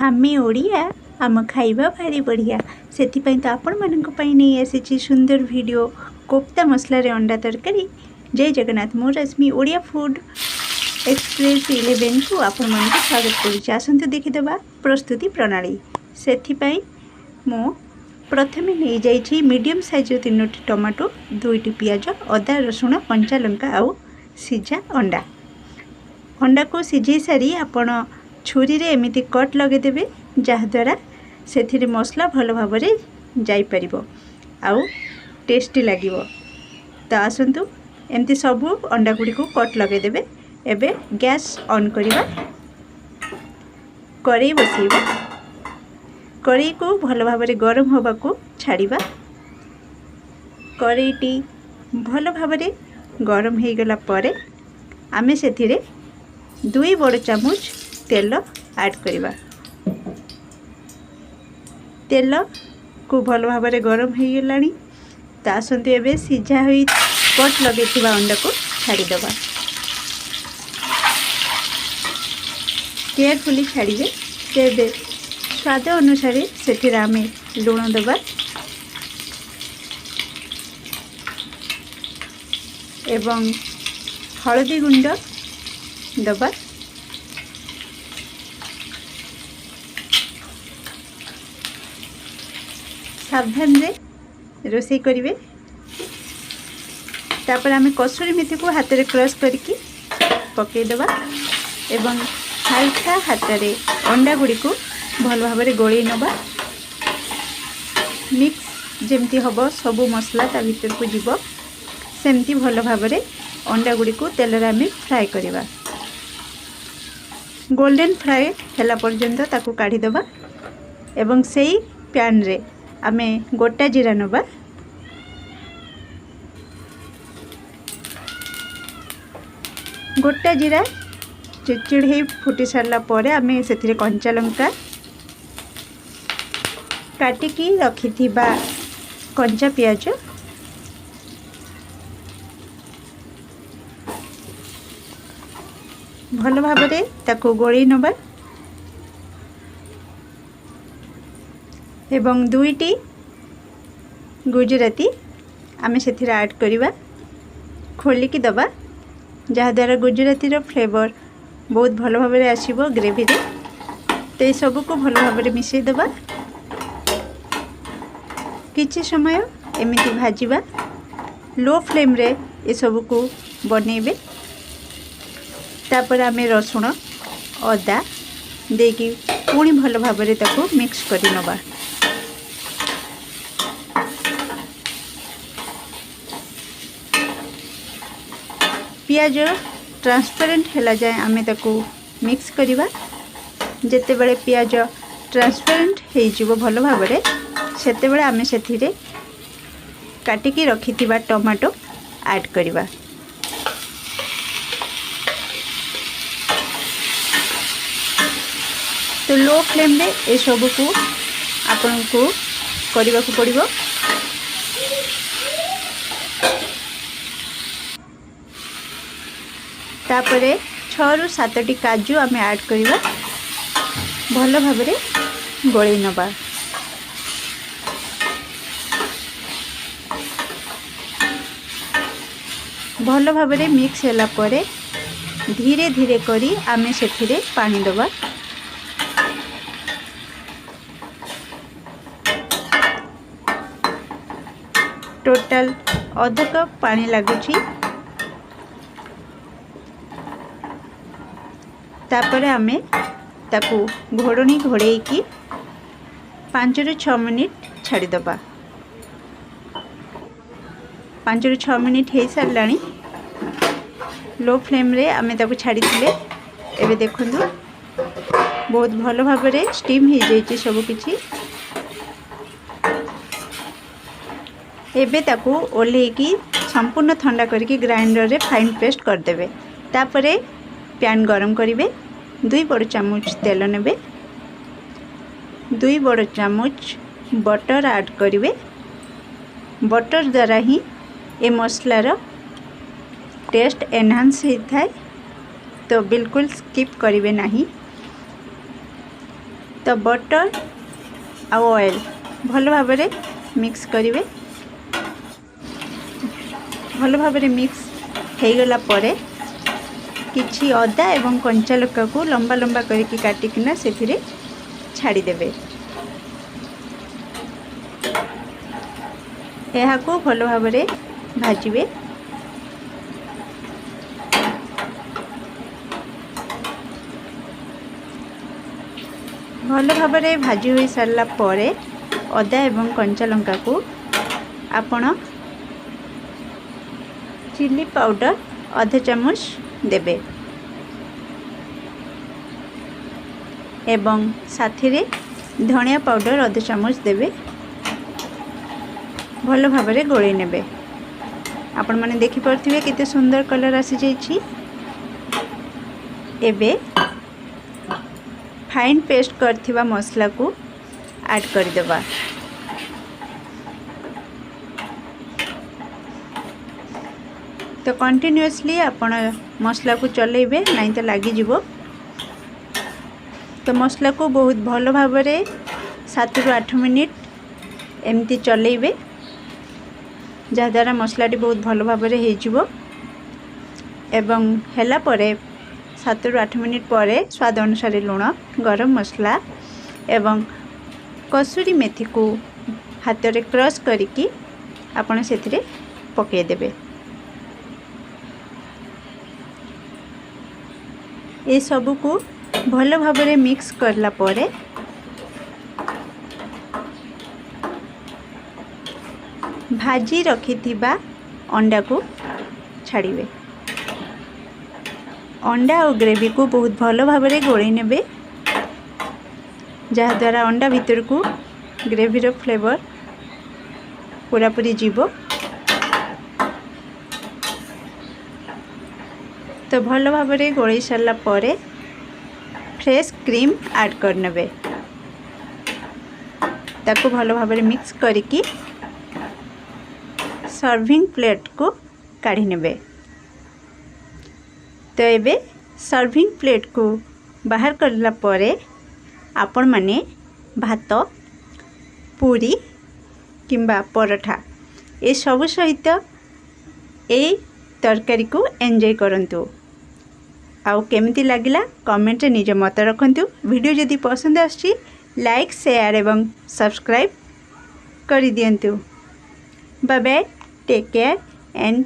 आमे ओडिया आम खाइबा भारी बढ़िया से तो आपण मानक पई नहीं आसी सुंदर वीडियो कोफ्ता मसला रे अंडा तरकारी। जय जगन्नाथ मो रश्मि ओडिया फूड एक्सप्रेस 11 को आपण मानक स्वागत करुछि। आसंतु देखिदेबा प्रस्तुति प्रणाली। सेथिपाई मो प्रथमे नहीं जाइछि मीडियम साइज 3टी टमाटो 2टी पियाज अदा रसुण कंचा लंका आउ सिझा अंडा। अंडा को सिझे सारी आपण छुरी रे एमिति कट लगेदेवे जहाद्वारा से मसला भल भाव जाई परिबो आउ टेस्टी लागिबो। तो आसंतु एमती सबू अंडा गुड़ी को कट लगेदेवे। एबे गैस ऑन करिबा, कड़ाई बसैबा, कड़ाई को भल भाव गरम होबा को छाड़िबा। कड़ाईटी भल भाव गरम हो गला परे आमे सेथिरे 2 बड़ चामच तेल ऐड करिबा। तेल को भल भाव गरम हो गलानी। तो आसंतु एबे सिझा होई कट लगे अंडा को छाड़ीदबा। केयरफुली छाड़िबे। तेबे स्वाद अनुसार से आमे लुण दबा एवं हलदी गुंड दबा। सावधान रे रोसई करिवे। तापर आमे कसूरी मेथी को हाथ रे क्रश करके पके दबा एवं हल्का हाथ रे अंडा गुड़ी को भल भाव गोली नबा। मिक्स जेमती हबो सबु मसला ता भीतर को जीवो सेमती भल भाव अंडा गुड़ी को तेल रे आमे फ्राई करिबा। गोल्डन फ्राई हैला पर्यंत ताकू काढ़ी दबा एवं सेई पैन रे आमे गोटा जीरा नबा। गोटा जीरा चिड़चिड़ हो फुटी सारा पर आमे से कंचा लंका काटिकी रखि कंचा पियाज भल भाव ताकू गोली नबा एवं 2टी गुजराती आमे से ऐड करिबा। खोलिकी दबा जहाद्वारा गुजराती रो फ्लेवर बहुत भल भाव आसीबो ग्रेवी रे। तो सब को भल भाव मिसई दबा। किछि समय एमिति भाजिबा। लो फ्लेम रे ए सब को बनेबे। तापर आमे रसुण अदा देकी पुणी भल भाव ताकू मिक्स करि नबा। पियाज ट्रांसपेरेंट हैला जाए आमे ताकू मिक्स करिबा। जेते बेले पियाज ट्रांसपेरेंट हे जिवो भल भाव सेते बेले आमे सेथिरे काटिकी रखिथिबा टमाटो ऐड करिबा। तो लो फ्लेम रे ए सब को आपन को करबा को पड़िबो। तापरे 6 ରୁ 7टी काजू आमे ऐड करिबा। भल भाव गोली नबा। भल भाव मिक्स हैला परे धीरे धीरे करी आमे सेथिरे पानी दबा। टोटल आधा कप पानी लागुची। तापरे आमे ताकू घोड़नी घोड़े की 5 ରୁ 6 मिनिट छाड़ी दबा। 5 ରୁ 6 मिनिट हो सारानी। लो फ्लेम रे आमे ताकू छाड़ी थिले। एबे देखंतु बहुत भल भाव स्टीम हो जाइए सब किछि। एबे ताकू ओल्हेकी संपूर्ण ठंडा करके ग्राइंडर रे फाइन पेस्ट कर देबे। तापरे पैन गरम करिवे। 2 बड़ चामच तेल नेबे। 2 बड़ चामच बटर ऐड करिवे। बटर द्वारा ही ए मसलार टेस्ट एनहांस होता है, तो बिल्कुल स्किप करिवे नहीं। तो बटर आ ऑयल भल भाव मिक्स करेंगे। भल भाव मिक्स हो गला परे किछि अदा एवं कंचा लंका को लंबा लंबा करके काटिकिना से छाड़ीदेवे। यह को भल भाव भाजिबे। भल भाव भाजी हो सारा परे अदा एवं कंचा लंका को आपण चिली पाउडर आधा चामच देबे एवं साथी रे धनिया पाउडर आधा चामच देबे। भल भाव गोले नेबे। आपण माने देखि परथिबे केते सुंदर कलर आसी जाइछि। एबे फाइन पेस्ट करथिबा मसला को ऐड कर देबा। तो कंटिन्यूअसली आपण मसला को चलेबे नहीं तो लगी जीवो। तो मसला को बहुत भल भाव 7 ରୁ 8 मिनिट एमती चलेबे जहाँद्वारा मसलाटी बहुत भल भाव हो एवं हेला परे 7 ରୁ 8 मिनिट पर स्वाद अनुसार लुण गरम मसला एवं कसूरी मेथी को हाथ में क्रश करिकी आपण से पकईदेवे। ये सबू को भल भाव मिक्स करला परे भाजी रखिथिबा अंडा को छाड़िबे। अंडा और ग्रेवी को बहुत भल भाव गोले नेबे जहाँद्वारा अंडा भीतर को ग्रेवीर फ्लेवर पूरा पूरी जीवो। तो भल भाव गोले सारा परे फ्रेश क्रीम ऐड कर नेबे। ताको भल भाव मिक्स करिकी सर्विंग प्लेट को काढ़ी नेबे। तो एबे सर्विंग प्लेट को बाहर करला परे आपण माने भात पूरी किंबा पराठा ए सब सहित ए तरकारी को एंजॉय करंतु। आउ केमिति लागिला कमेंट रे निज मत रखंतु। वीडियो जदि पसंद आछि लाइक शेयर एवं सब्सक्राइब कर दियंतु। Bye bye, take care and